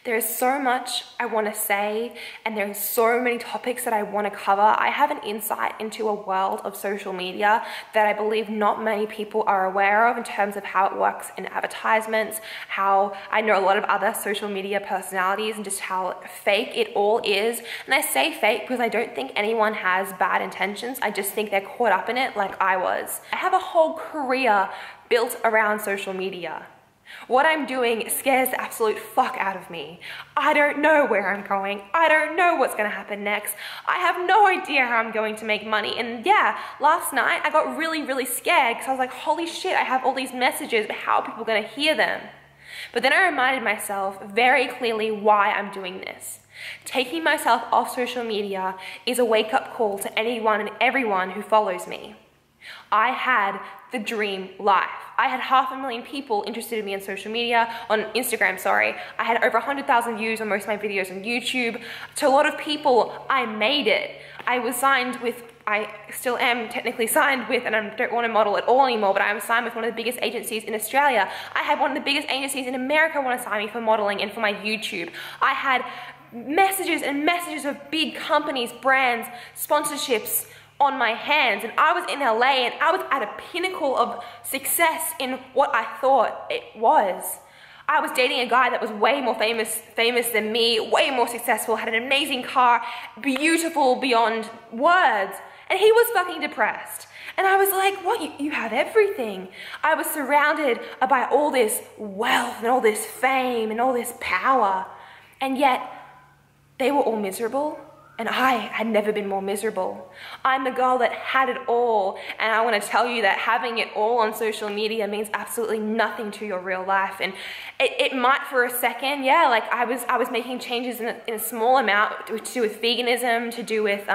There is so much I want to say, and there are so many topics that I want to cover. I have an insight into a world of social media that I believe not many people are aware of in terms of how it works in advertisements, how I know a lot of other social media personalities and just how fake it all is. And I say fake because I don't think anyone has bad intentions. I just think they're caught up in it like I was. I have a whole career built around social media. What I'm doing scares the absolute fuck out of me. I don't know where I'm going. I don't know what's gonna happen next. I have no idea how I'm going to make money. And yeah, last night I got really scared because I was like, holy shit, I have all these messages, but how are people gonna hear them? But then I reminded myself very clearly why I'm doing this. Taking myself off social media is a wake-up call to anyone and everyone who follows me. I had the dream life. I had 500,000 people interested in me on social media, on Instagram, sorry. I had over 100,000 views on most of my videos on YouTube. To a lot of people, I made it. I was signed with, I still am technically signed with, and I don't want to model at all anymore, but I am signed with one of the biggest agencies in Australia. I had one of the biggest agencies in America want to sign me for modeling and for my YouTube. I had messages and messages of big companies, brands, sponsorships on my hands, and I was in LA and I was at a pinnacle of success in what I thought it was. I was dating a guy that was way more famous than me, way more successful, had an amazing car, beautiful beyond words, and he was fucking depressed. And I was like, what, you have everything. I was surrounded by all this wealth and all this fame and all this power, and yet they were all miserable. And I had never been more miserable. I'm the girl that had it all, and I want to tell you that having it all on social media means absolutely nothing to your real life. And it might for a second, yeah, like I was making changes in a small amount to do with veganism, to do with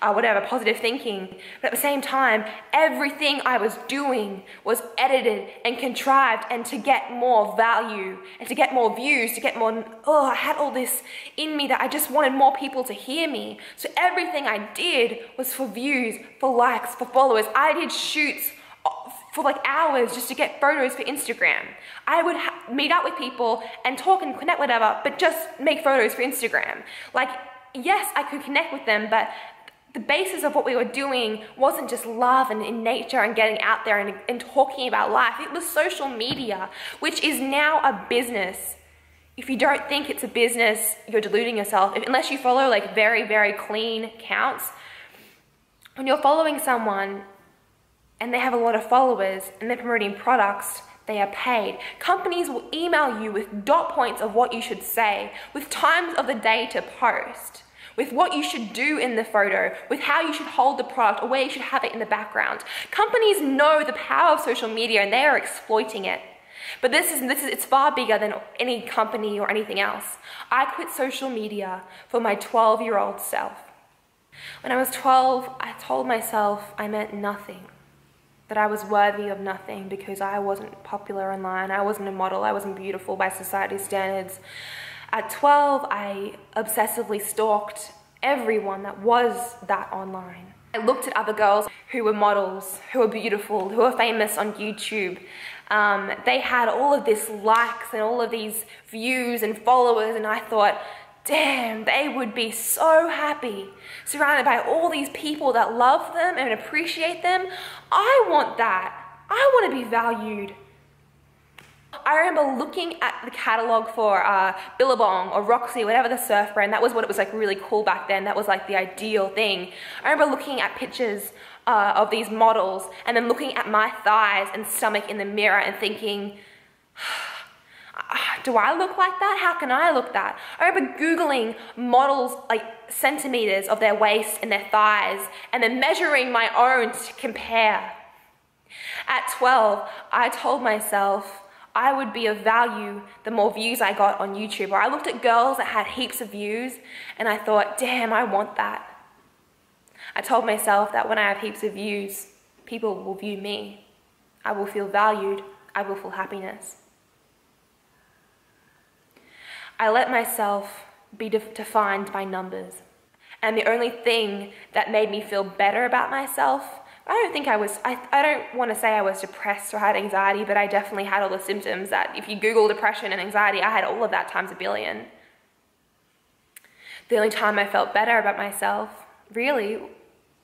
whatever, positive thinking. But at the same time, everything I was doing was edited and contrived and to get more value and to get more views, to get more, I had all this in me that I just wanted more people to hear me. So everything I did was for views, for likes, for followers. I did shoots for like hours just to get photos for Instagram. I would meet up with people and talk and connect, whatever, but just make photos for Instagram. Like, yes, I could connect with them, but the basis of what we were doing wasn't just love and in nature and getting out there and talking about life. It was social media, which is now a business. If you don't think it's a business, you're deluding yourself. Unless you follow like very clean accounts. When you're following someone and they have a lot of followers and they're promoting products, they are paid. Companies will email you with dot points of what you should say, with times of the day to post, with what you should do in the photo, with how you should hold the product or where you should have it in the background. Companies know the power of social media and they are exploiting it. But it's far bigger than any company or anything else. I quit social media for my 12-year-old self. When I was 12, I told myself I meant nothing, that I was worthy of nothing because I wasn't popular online, I wasn't a model, I wasn't beautiful by society's standards. At 12, I obsessively stalked everyone that was that online. I looked at other girls who were models, who were beautiful, who were famous on YouTube. They had all of this likes and all of these views and followers, and I thought, damn, they would be so happy surrounded by all these people that love them and appreciate them. I want that. I want to be valued. I remember looking at the catalog for Billabong or Roxy, whatever the surf brand. That was what it was like really cool back then. That was like the ideal thing. I remember looking at pictures of these models and then looking at my thighs and stomach in the mirror and thinking, do I look like that? How can I look that? I remember Googling models like centimeters of their waist and their thighs and then measuring my own to compare. At 12, I told myself I would be of value the more views I got on YouTube. Or I looked at girls that had heaps of views and I thought, damn, I want that. I told myself that when I have heaps of views, people will view me. I will feel valued. I will feel happiness. I let myself be defined by numbers. And the only thing that made me feel better about myself I don't think I was, I don't want to say I was depressed or had anxiety, but I definitely had all the symptoms that if you Google depression and anxiety, I had all of that times a billion. The only time I felt better about myself, really,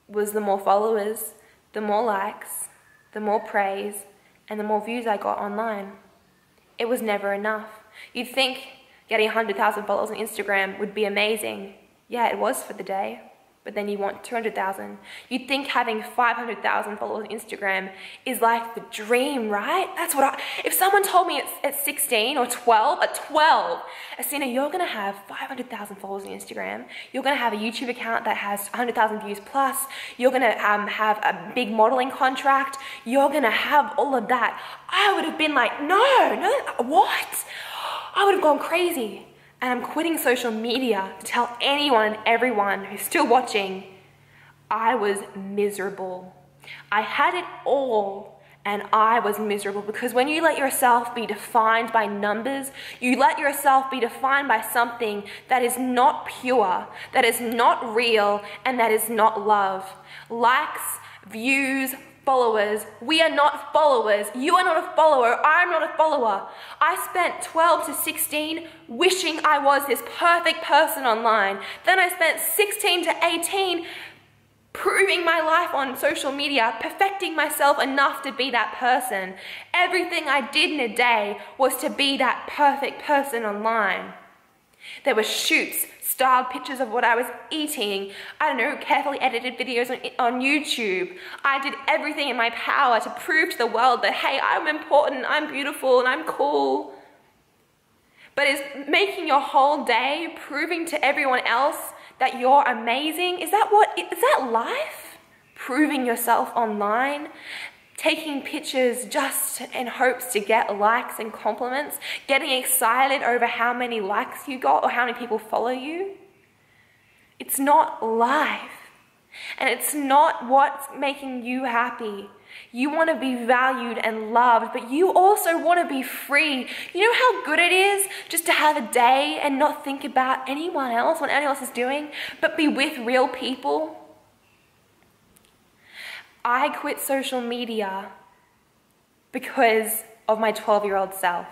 was the more followers, the more likes, the more praise, and the more views I got online. It was never enough. You'd think getting 100,000 followers on Instagram would be amazing. Yeah, it was for the day, but then you want 200,000. You'd think having 500,000 followers on Instagram is like the dream, right? That's what if someone told me at 16 or 12, at 12, Essena, you're gonna have 500,000 followers on Instagram, you're gonna have a YouTube account that has 100,000 views plus, you're gonna have a big modeling contract, you're gonna have all of that, I would have been like, no, what? I would have gone crazy. And I'm quitting social media to tell anyone and everyone who's still watching, I was miserable. I had it all and I was miserable, because when you let yourself be defined by numbers, you let yourself be defined by something that is not pure, that is not real, and that is not love. Likes, views, followers. We are not followers. You are not a follower. I'm not a follower. I spent 12 to 16 wishing I was this perfect person online. Then I spent 16 to 18 proving my life on social media, perfecting myself enough to be that person. Everything I did in a day was to be that perfect person online. There were shoots, styled pictures of what I was eating, I don't know, carefully edited videos on YouTube. I did everything in my power to prove to the world that, hey, I'm important, I'm beautiful, and I'm cool. But is making your whole day proving to everyone else that you're amazing, is that life? Proving yourself online? Taking pictures just in hopes to get likes and compliments, getting excited over how many likes you got or how many people follow you. It's not life. And it's not what's making you happy. You want to be valued and loved, but you also want to be free. You know how good it is just to have a day and not think about anyone else, what anyone else is doing, but be with real people? I quit social media because of my 12-year-old self.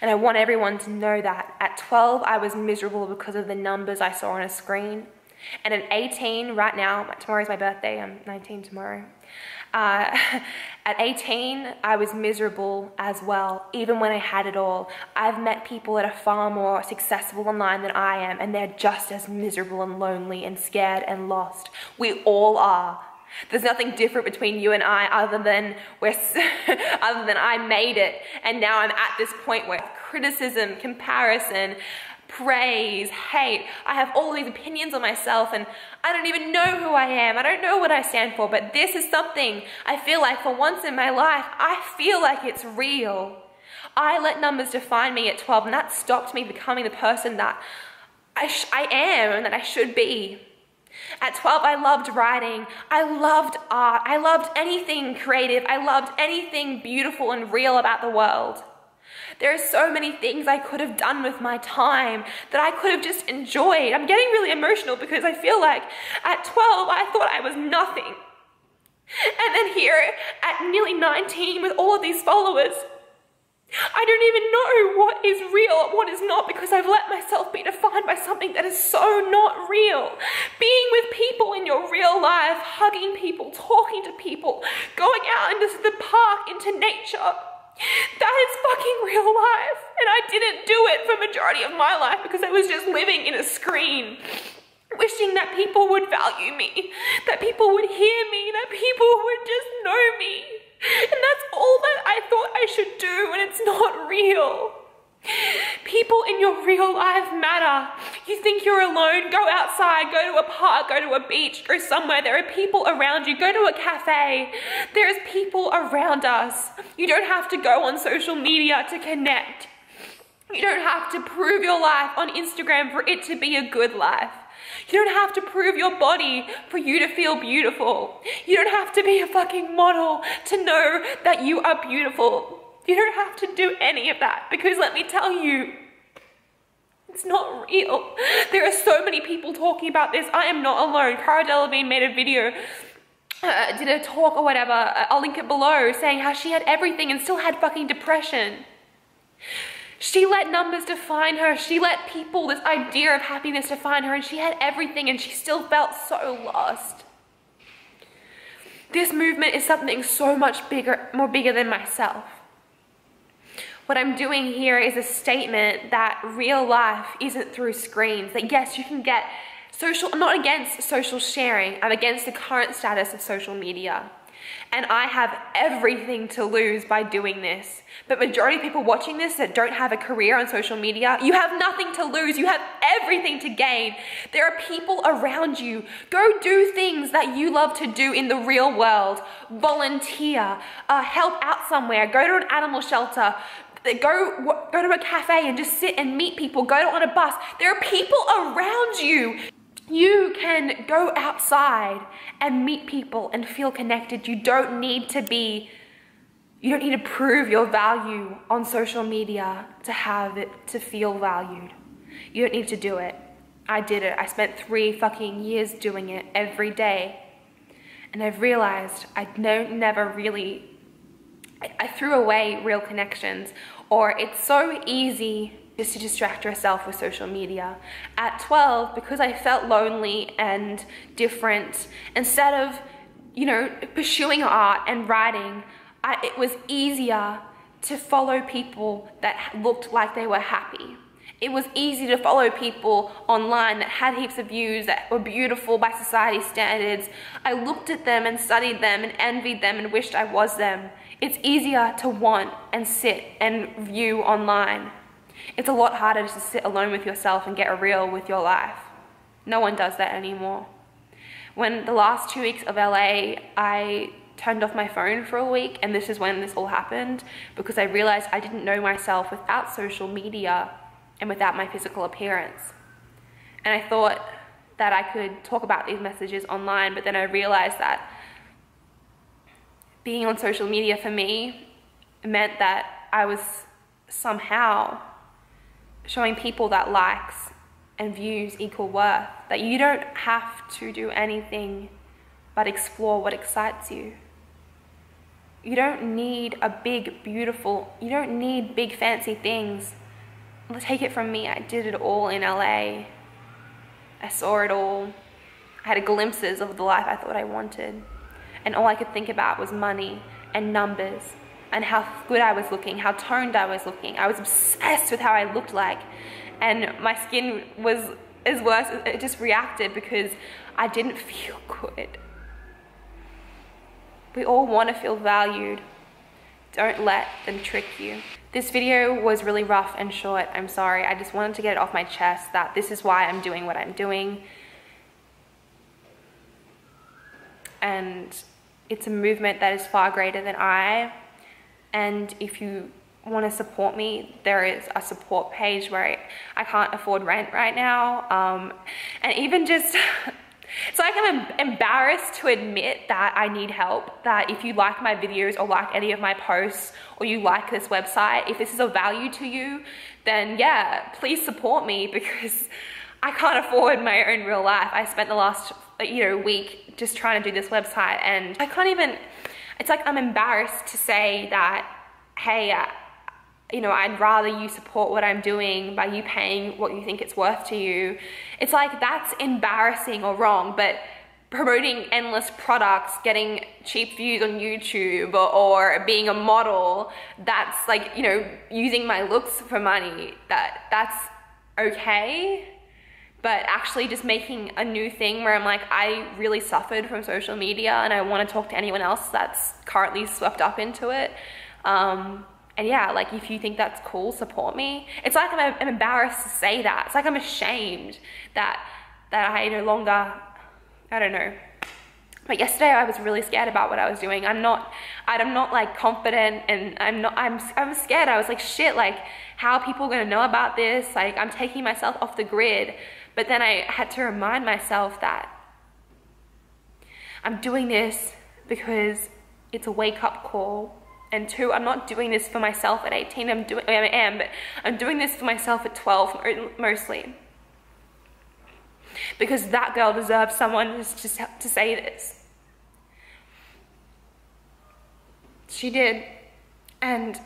And I want everyone to know that. At 12, I was miserable because of the numbers I saw on a screen. And at 18, right now, tomorrow's my birthday, I'm 19 tomorrow. At 18, I was miserable as well, even when I had it all. I've met people that are far more successful online than I am, and they're just as miserable and lonely and scared and lost. We all are. There's nothing different between you and I other than I made it, and now I'm at this point where criticism, comparison, praise, hate, I have all these opinions on myself, and I don't even know who I am. I don't know what I stand for, but this is something I feel like for once in my life, I feel like it's real. I let numbers define me at 12, and that stopped me becoming the person that I am and that I should be. At 12, I loved writing, I loved art, I loved anything creative, I loved anything beautiful and real about the world. There are so many things I could have done with my time that I could have just enjoyed. I'm getting really emotional because I feel like at 12, I thought I was nothing. And then here at nearly 19 with all of these followers, I don't even know what is real and what is not, because I've let myself be defined by something that is so not real. Being with people in your real life, hugging people, talking to people, going out into the park, into nature, that is fucking real life. And I didn't do it for the majority of my life because I was just living in a screen, wishing that people would value me, that people would hear me, that people would just know me. And that's all that I thought I should do, and it's not real. People in your real life matter. You think you're alone? Go outside, go to a park, go to a beach, go somewhere. There are people around you. Go to a cafe. There's people around us. You don't have to go on social media to connect. You don't have to prove your life on Instagram for it to be a good life. You don't have to prove your body for you to feel beautiful. You don't have to be a fucking model to know that you are beautiful. You don't have to do any of that, because let me tell you, it's not real. There are so many people talking about this. I am not alone. Cara Delevingne made a video did a talk or whatever, I'll link it below, saying how she had everything and still had fucking depression. She let numbers define her. She let people, this idea of happiness define her, and she had everything and she still felt so lost. This movement is something so much bigger, more bigger than myself. What I'm doing here is a statement that real life isn't through screens. That yes, you can get social, I'm not against social sharing. I'm against the current status of social media. And I have everything to lose by doing this. But majority of people watching this that don't have a career on social media, you have nothing to lose. You have everything to gain. There are people around you. Go do things that you love to do in the real world. Volunteer, help out somewhere, go to an animal shelter, go to a cafe and just sit and meet people, go on a bus. There are people around you. You can go outside and meet people and feel connected. You don't need to prove your value on social media to feel valued. You don't need to do it. I did it. I spent 3 fucking years doing it every day. And I've realized I threw away real connections, or it's so easy just to distract yourself with social media. At 12, because I felt lonely and different, instead of, pursuing art and writing, it was easier to follow people that looked like they were happy. It was easy to follow people online that had heaps of views, that were beautiful by society standards. I looked at them and studied them and envied them and wished I was them. It's easier to want and sit and view online. It's a lot harder to sit alone with yourself and get real with your life. No one does that anymore. When the last 2 weeks of LA, I turned off my phone for a week, and this is when this all happened, because I realized I didn't know myself without social media and without my physical appearance. And I thought that I could talk about these messages online, but then I realized that being on social media for me meant that I was somehow showing people that likes and views equal worth, that you don't have to do anything but explore what excites you. You don't need you don't need big fancy things. Take it from me, I did it all in LA. I saw it all. I had glimpses of the life I thought I wanted. And all I could think about was money and numbers and how good I was looking, how toned I was looking. I was obsessed with how I looked like. And my skin was worse, it just reacted because I didn't feel good. We all want to feel valued. Don't let them trick you. This video was really rough and short, I'm sorry. I just wanted to get it off my chest that this is why I'm doing what I'm doing. And it's a movement that is far greater than I. And if you want to support me, there is a support page where I can't afford rent right now. And even just, it's like I'm embarrassed to admit that I need help, that if you like my videos or like any of my posts, or you like this website, if this is of value to you, then yeah, please support me, because I can't afford my own real life. I spent the last week just trying to do this website, and I can't even, it's like I'm embarrassed to say that, hey, I'd rather you support what I'm doing by you paying what you think it's worth to you. It's like, that's embarrassing or wrong, but promoting endless products, getting cheap views on YouTube, or being a model, that's like, using my looks for money, that's okay. But actually just making a new thing where I'm like, I really suffered from social media and I want to talk to anyone else that's currently swept up into it. And yeah, like if you think that's cool, support me. It's like I'm embarrassed to say that. It's like I'm ashamed that I no longer, I don't know. But yesterday I was really scared about what I was doing. I'm not like confident, and I'm scared. I was like, shit, like how are people gonna know about this? Like I'm taking myself off the grid. But then I had to remind myself that I'm doing this because it's a wake-up call. And 2, I'm not doing this for myself at 18. But I'm doing this for myself at 12 mostly. Because that girl deserves someone to say this. She did. And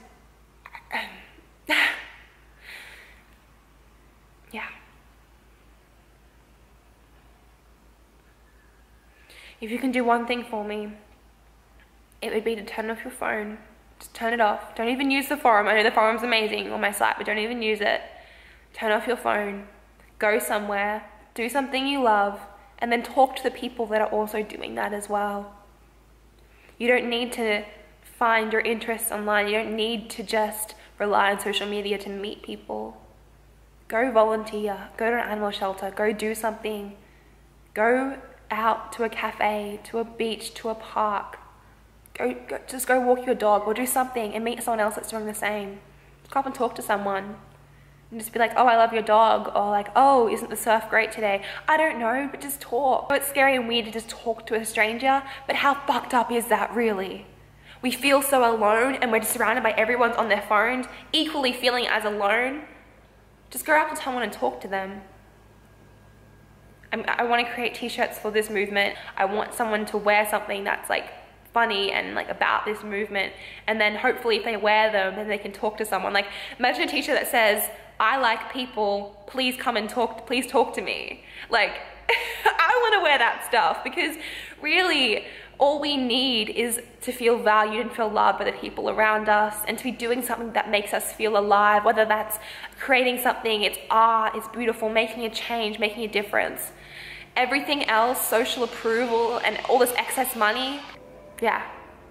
yeah. If you can do one thing for me, it would be to turn off your phone. Just turn it off. Don't even use the forum. I know the forum's amazing on my site, but don't even use it. Turn off your phone. Go somewhere. Do something you love. And then talk to the people that are also doing that as well. You don't need to find your interests online. You don't need to just rely on social media to meet people. Go volunteer. Go to an animal shelter. Go do something. Go out to a cafe, to a beach, to a park. Just go walk your dog or do something and meet someone else that's doing the same. Go up and talk to someone and just be like, oh, I love your dog, or like, oh, isn't the surf great today? I don't know, but just talk. It's scary and weird to just talk to a stranger, but how fucked up is that really? We feel so alone and we're surrounded by everyone's on their phones, equally feeling as alone. Just go up to someone and talk to them. I want to create t-shirts for this movement. I want someone to wear something that's like funny and like about this movement, and then hopefully if they wear them then they can talk to someone. Like, imagine a t-shirt that says, I like people, please come and talk, please talk to me. Like, I want to wear that stuff, because really all we need is to feel valued and feel loved by the people around us, and to be doing something that makes us feel alive, whether that's creating something, it's art, it's beautiful, making a change, making a difference. Everything else, social approval and all this excess money, yeah,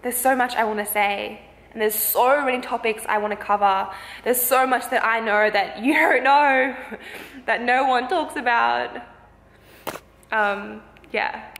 there's so much I want to say, and there's so many topics I want to cover. There's so much that I know that you don't know, that no one talks about. Yeah.